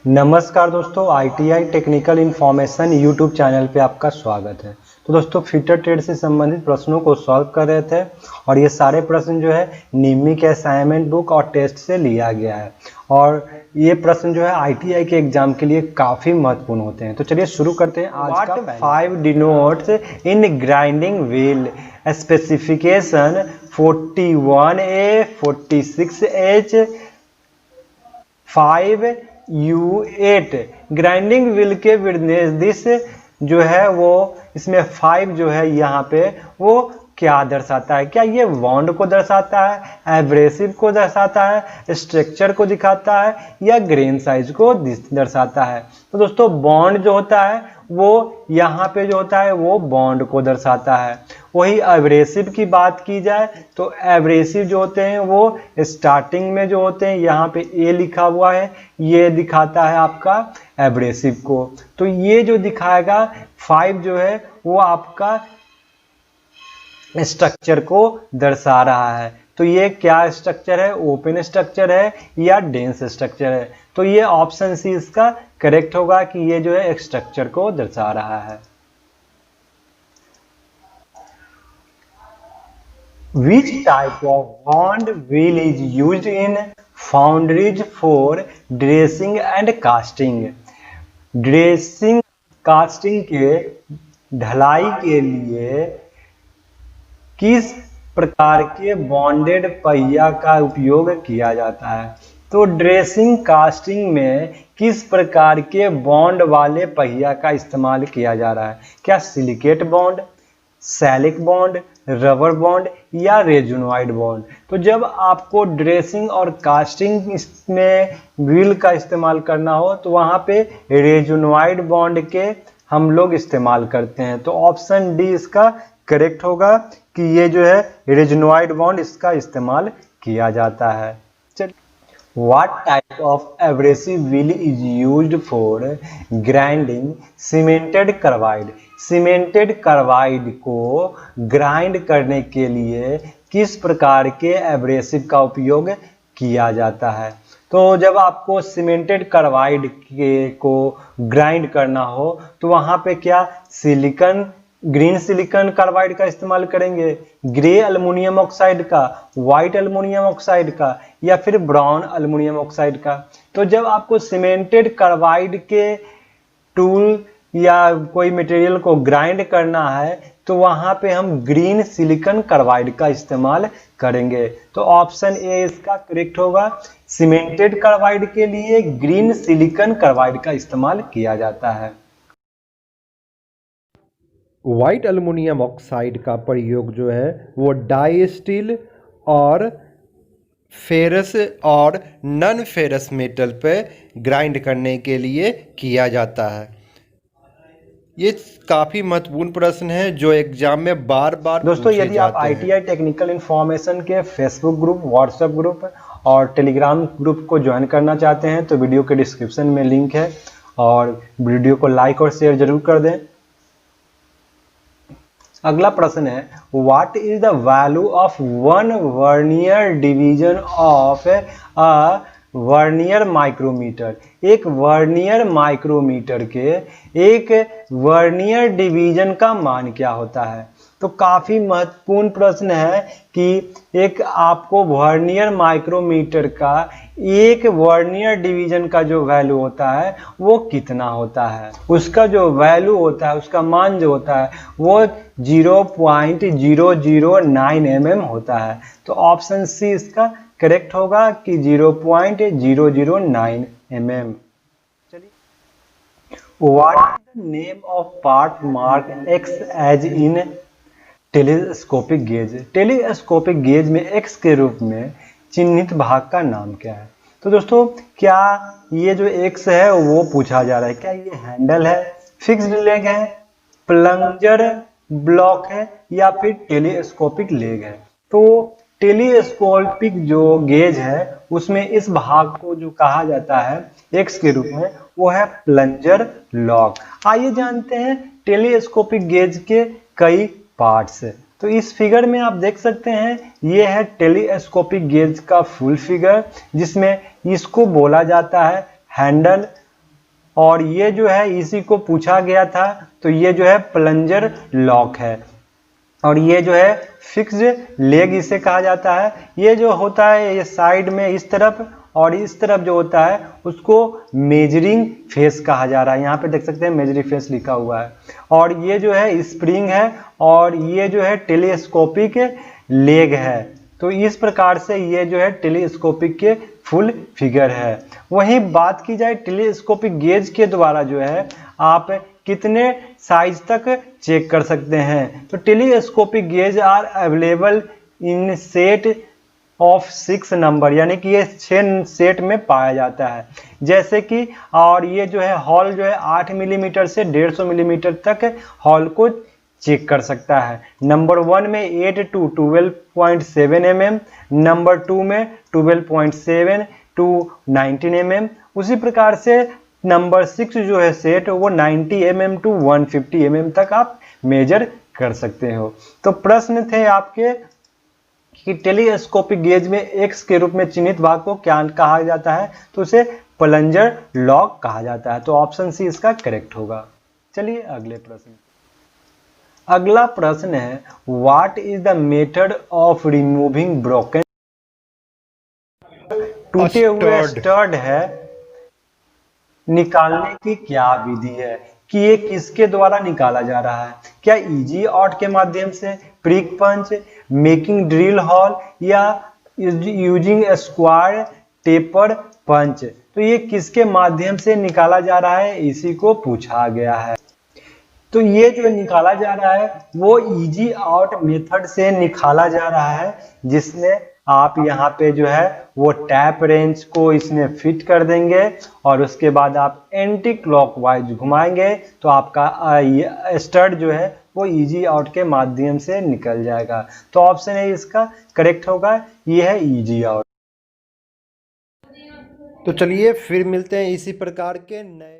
नमस्कार दोस्तों, ITI technical information YouTube channel पे आपका स्वागत है। तो दोस्तों फिटर ट्रेड से संबंधित प्रश्नों को सॉल्व कर रहे थे और ये सारे प्रश्न जो है नियमित असाइनमेंट बुक और टेस्ट से लिया गया है और ये प्रश्न जो है ITI के एग्जाम के लिए काफ़ी महत्वपूर्ण होते हैं। तो चलिए शुरू करते हैं आज का 5 डिनोट्स इन grinding wheel specification 41A 46H 5U8 grinding wheel के निर्देश जो है वो इसमें 5 जो है यहाँ पे वो क्या दर्शाता है? क्या ये बॉन्ड को दर्शाता है, एब्रेसिव को दर्शाता है, स्ट्रक्चर को दिखाता है या ग्रेन साइज को दर्शाता है? तो दोस्तों बॉन्ड जो होता है वो यहाँ पे जो होता है वो बॉन्ड को दर्शाता है। वही एब्रेसिव की बात की जाए तो एब्रेसिव जो होते हैं वो स्टार्टिंग में जो होते हैं यहाँ पे ए लिखा हुआ है, ये दिखाता है आपका एब्रेसिव को। तो ये जो दिखाएगा 5 जो है वो आपका स्ट्रक्चर को दर्शा रहा है। तो ये क्या स्ट्रक्चर है? ओपन स्ट्रक्चर है या डेंस स्ट्रक्चर है? तो ये ऑप्शन सी इसका करेक्ट होगा कि ये जो है स्ट्रक्चर को दर्शा रहा है। Which type of bond wheel is used in foundries for dressing and casting? Dressing casting के ढलाई के लिए किस प्रकार के बॉन्डेड पहिया का उपयोग किया जाता है? तो ड्रेसिंग कास्टिंग में किस प्रकार के बॉन्ड वाले पहिया का इस्तेमाल किया जा रहा है? क्या silicate bond, shellac bond, rubber bond या रेजोनॉइड बॉन्ड? तो जब आपको ड्रेसिंग और कास्टिंग में व्हील का इस्तेमाल करना हो तो वहाँ पे रेजोनॉइड बॉन्ड के हम लोग इस्तेमाल करते हैं। तो ऑप्शन डी इसका करेक्ट होगा कि ये जो है रेजोनॉइड बॉन्ड इसका इस्तेमाल किया जाता है। What type of abrasive wheel is used for grinding cemented carbide? Cemented carbide को ग्राइंड करने के लिए किस प्रकार के एब्रेसिव का उपयोग किया जाता है? तो जब आपको सीमेंटेड कार्बाइड को ग्राइंड करना हो तो वहाँ पे क्या सिलिकॉन ग्रीन सिलिकॉन कार्बाइड का इस्तेमाल करेंगे, ग्रे एल्युमिनियम ऑक्साइड का, व्हाइट एल्युमिनियम ऑक्साइड का या फिर ब्राउन एल्युमिनियम ऑक्साइड का? तो जब आपको सीमेंटेड कार्बाइड के टूल या कोई मटेरियल को ग्राइंड करना है तो वहां पे हम ग्रीन सिलिकॉन कार्बाइड का इस्तेमाल करेंगे। तो ऑप्शन ए इसका करेक्ट होगा। सीमेंटेड कार्बाइड के लिए ग्रीन सिलिकॉन कार्बाइड का इस्तेमाल किया जाता है। व्हाइट एल्युमिनियम ऑक्साइड का प्रयोग जो है वो डाई स्टील और फेरस और नॉन फेरस मेटल पे ग्राइंड करने के लिए किया जाता है। ये काफ़ी महत्वपूर्ण प्रश्न है जो एग्जाम में बार बार दोस्तों यदि आप ITI टेक्निकल इन्फॉर्मेशन के फेसबुक ग्रुप, व्हाट्सएप ग्रुप और टेलीग्राम ग्रुप को ज्वाइन करना चाहते हैं तो वीडियो के डिस्क्रिप्शन में लिंक है और वीडियो को लाइक और शेयर जरूर कर दें। अगला प्रश्न है what is the value of one vernier division of a vernier micrometer? एक वर्नियर माइक्रोमीटर के एक वर्नियर डिवीजन का मान क्या होता है? तो काफी महत्वपूर्ण प्रश्न है कि एक आपको वर्नियर माइक्रोमीटर का एक वर्नियर डिवीजन का जो वैल्यू होता है वो कितना होता है? उसका जो वैल्यू होता है, उसका मान जो होता है वो 0.009 mm होता है। तो ऑप्शन सी इसका करेक्ट होगा कि 0.009 mm। चलिए, what is the name of part mark X as in telescopic gauge? Telescopic gauge में एक्स के रूप में चिन्हित भाग का नाम क्या है? तो दोस्तों क्या ये जो एक्स है वो पूछा जा रहा है, क्या ये हैंडल है, फिक्स्ड लेग है, प्लंजर ब्लॉक है या फिर टेलीस्कोपिक लेग है? तो टेलीस्कोपिक जो गेज है उसमें इस भाग को जो कहा जाता है एक्स के रूप में वो है प्लंजर लॉक। आइए जानते हैं टेलीस्कोपिक गेज के कई पार्ट्स। तो इस फिगर में आप देख सकते हैं ये है टेलीस्कोपिक गेज का फुल फिगर जिसमें इसको बोला जाता है हैंडल और ये जो है इसी को पूछा गया था। तो ये जो है प्लंजर लॉक है और ये जो है फिक्स्ड लेग इसे कहा जाता है। ये जो होता है ये साइड में इस तरफ और इस तरफ जो होता है उसको मेजरिंग फेस कहा जा रहा है। यहाँ पे देख सकते हैं मेजरिंग फेस लिखा हुआ है। और ये जो है स्प्रिंग है और ये जो है टेलीस्कोपिक लेग है। तो इस प्रकार से ये जो है टेलीस्कोपिक के फुल फिगर है। वहीं बात की जाए टेलीस्कोपिक गेज के द्वारा जो है आप कितने साइज तक चेक कर सकते हैं। तो telescopic gauge are available in set of 6 number, यानी कि ये 6 सेट में पाया जाता है। जैसे कि और ये जो है हॉल जो है 8 मिलीमीटर से 150 मिलीमीटर तक हॉल को चेक कर सकता है। नंबर 1 में 8 to 12.7 mm, नंबर 2 में 12.7 to 19 mm। उसी प्रकार से नंबर 6 जो है सेट वो 90 mm to 150 mm तक आप मेजर कर सकते हो। तो प्रश्न थे आपके कि टेलीस्कोपिक गेज में एक्स के रूप में चिन्हित भाग को क्या कहा जाता है, तो उसे प्लंजर लॉक कहा जाता है। तो ऑप्शन सी इसका करेक्ट होगा। चलिए अगले प्रश्न। अगला प्रश्न है what is the method of removing broken, टूटे हुए स्टड है निकालने की क्या विधि है, कि ये किसके द्वारा निकाला जा रहा है। क्या इजी आउट के माध्यम से, प्रिक पंच, मेकिंग ड्रिल हॉल या यूजिंग स्क्वायर टेपर पंच। तो ये किसके माध्यम से निकाला जा रहा है इसी को पूछा गया है। तो ये जो निकाला जा रहा है वो इजी आउट मेथड से निकाला जा रहा है, जिसमें आप यहाँ पे जो है वो टैप रेंच को इसमें फिट कर देंगे और उसके बाद आप एंटी क्लॉकवाइज घुमाएंगे तो आपका स्टड जो है वो इजी आउट के माध्यम से निकल जाएगा। तो ऑप्शन है इसका करेक्ट होगा, ये है इजी आउट। तो चलिए फिर मिलते हैं इसी प्रकार के नए